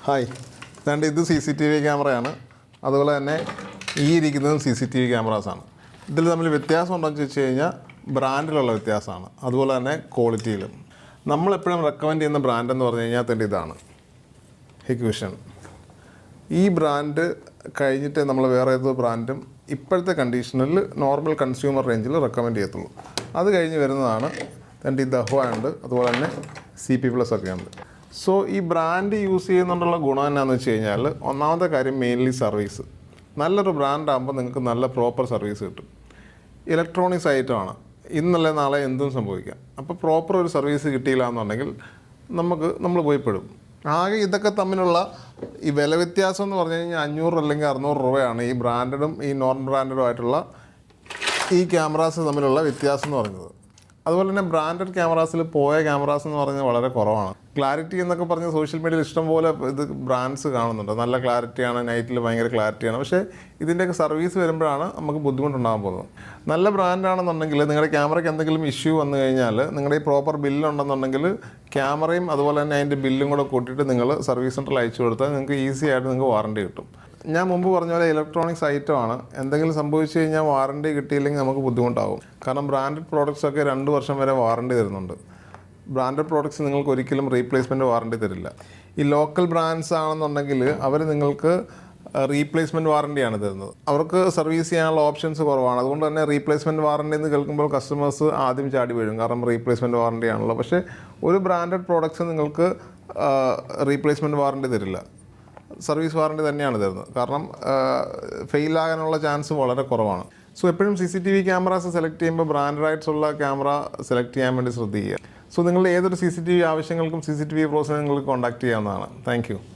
Hi, രണ്ട് ഇത് CCTV ക്യാമറയാണ്. അതുപോലെ തന്നെ ഈ ഇരിക്കുന്നതും CCTV ക്യാമറാസാണ്. ഇതിൽ തമ്മിൽ വ്യത്യാസം ഉണ്ടോയെന്ന് ചോദിച്ചു കഴിഞ്ഞാൽ ബ്രാൻഡിലുള്ള വ്യത്യാസമാണ്, അതുപോലെ തന്നെ ക്വാളിറ്റിയിലും. നമ്മളെപ്പോഴും റെക്കമെൻഡ് ചെയ്യുന്ന ബ്രാൻഡ് എന്ന് പറഞ്ഞു കഴിഞ്ഞാൽ തന്നെ ഇതാണ്, ഹിക്വിഷൻ. ഈ ബ്രാൻഡ് കഴിഞ്ഞിട്ട് നമ്മൾ വേറെ ഏതോ ബ്രാൻഡും ഇപ്പോഴത്തെ കണ്ടീഷനിൽ നോർമൽ കൺസ്യൂമർ റേഞ്ചിൽ റെക്കമെൻഡ് ചെയ്യത്തുള്ളൂ. അത് കഴിഞ്ഞ് വരുന്നതാണ് എൻ്റെ ഈ ദഹ്വ ഉണ്ട്, അതുപോലെ തന്നെ CP+ ഒക്കെ ഉണ്ട്. സോ ഈ ബ്രാൻഡ് യൂസ് ചെയ്യുന്നതുകൊണ്ടുള്ള ഗുണം എന്നാന്ന് വെച്ച് കഴിഞ്ഞാൽ, ഒന്നാമത്തെ കാര്യം മെയിൻലി സർവീസ്. നല്ലൊരു ബ്രാൻഡാകുമ്പോൾ നിങ്ങൾക്ക് നല്ല പ്രോപ്പർ സർവീസ് കിട്ടും. ഇലക്ട്രോണിക്സ് ഐറ്റമാണ്, ഇന്നല്ലേ നാളെ എന്തും സംഭവിക്കാം. അപ്പോൾ പ്രോപ്പർ ഒരു സർവീസ് കിട്ടിയില്ല എന്നുണ്ടെങ്കിൽ നമ്മൾ പോയിപ്പെടും. ആകെ ഇതൊക്കെ തമ്മിലുള്ള ഈ വില വ്യത്യാസം എന്ന് പറഞ്ഞു കഴിഞ്ഞാൽ 500 അല്ലെങ്കിൽ 600 രൂപയാണ് ഈ ബ്രാൻഡഡും ഈ നോൺ ബ്രാൻഡഡും ആയിട്ടുള്ള ഈ ക്യാമറാസ് തമ്മിലുള്ള വ്യത്യാസം എന്ന് പറയുന്നത്. അതുപോലെ തന്നെ ബ്രാൻഡഡ് ക്യാമറാസിൽ പോയ ക്യാമറാസ് എന്ന് പറഞ്ഞാൽ വളരെ കുറവാണ്. ക്ലാരിറ്റി എന്നൊക്കെ പറഞ്ഞ് സോഷ്യൽ മീഡിയയിൽ ഇഷ്ടംപോലെ ഇത് ബ്രാൻഡ്സ് കാണുന്നുണ്ട്, നല്ല ക്ലാരിറ്റിയാണ്, നൈറ്റിൽ ഭയങ്കര ക്ലാരിറ്റിയാണ്. പക്ഷേ ഇതിൻ്റെയൊക്കെ സർവീസ് വരുമ്പോഴാണ് നമുക്ക് ബുദ്ധിമുട്ടുണ്ടാകാൻ പോകുന്നത്. നല്ല ബ്രാൻഡാണെന്നുണ്ടെങ്കിൽ നിങ്ങളുടെ ക്യാമറയ്ക്ക് എന്തെങ്കിലും ഇഷ്യൂ വന്നു കഴിഞ്ഞാൽ നിങ്ങളുടെ ഈ പ്രോപ്പർ ബില്ലുണ്ടെന്നുണ്ടെങ്കിൽ ക്യാമറയും അതുപോലെ തന്നെ അതിൻ്റെ ബില്ലും കൂടെ കൂട്ടിയിട്ട് നിങ്ങൾ സർവീസ് സെൻറ്ററിൽ അയച്ചു കൊടുത്താൽ നിങ്ങൾക്ക് ഈസി ആയിട്ട് നിങ്ങൾക്ക് വാറണ്ടി കിട്ടും. ഞാൻ മുമ്പ് പറഞ്ഞ പോലെ ഇലക്ട്രോണിക്സ് ഐറ്റമാണ്, എന്തെങ്കിലും സംഭവിച്ചു കഴിഞ്ഞാൽ വാറണ്ടി കിട്ടിയില്ലെങ്കിൽ നമുക്ക് ബുദ്ധിമുട്ടാകും. കാരണം ബ്രാൻഡഡ് പ്രോഡക്റ്റ്സൊക്കെ 2 വർഷം വരെ വാറണ്ടി തരുന്നുണ്ട്. ബ്രാൻഡഡ് പ്രോഡക്റ്റ്സ് നിങ്ങൾക്ക് ഒരിക്കലും റീപ്ലേസ്മെൻറ്റ് വാറണ്ടി തരില്ല. ഈ ലോക്കൽ ബ്രാൻഡ്സ് ആണെന്നുണ്ടെങ്കിൽ അവർ നിങ്ങൾക്ക് റീപ്ലേസ്മെൻറ്റ് വാറണ്ടിയാണ് തരുന്നത്. അവർക്ക് സർവീസ് ചെയ്യാനുള്ള ഓപ്ഷൻസ് കുറവാണ്. അതുകൊണ്ട് തന്നെ റീപ്ലേസ്മെൻറ്റ് വാറണ്ടി എന്ന് കേൾക്കുമ്പോൾ കസ്റ്റമേഴ്സ് ആദ്യം ചാടി വീഴും, കാരണം റീപ്ലേസ്മെൻറ്റ് വാറണ്ടി ആണല്ലോ. പക്ഷേ ഒരു ബ്രാൻഡഡ് പ്രോഡക്റ്റ്സ് നിങ്ങൾക്ക് റീപ്ലേസ്മെൻറ്റ് വാറണ്ടി തരില്ല, സർവീസ് വാറണ്ടി തന്നെയാണ് തരുന്നത്. കാരണം ഫെയിലാകാനുള്ള ചാൻസ് വളരെ കുറവാണ്. സോ എപ്പോഴും CCTV ക്യാമറാസ് സെലക്ട് ചെയ്യുമ്പോൾ ബ്രാൻഡ് റൈറ്റ്സുള്ള ക്യാമറ സെലക്ട് ചെയ്യാൻ വേണ്ടി ശ്രദ്ധിക്കുക. സോ നിങ്ങളുടെ ഏതൊരു CCTV ആവശ്യങ്ങൾക്കും CCTV പ്രോസിനെ നിങ്ങൾക്ക് കോൺടാക്ട് ചെയ്യാവുന്നതാണ്. Thank you.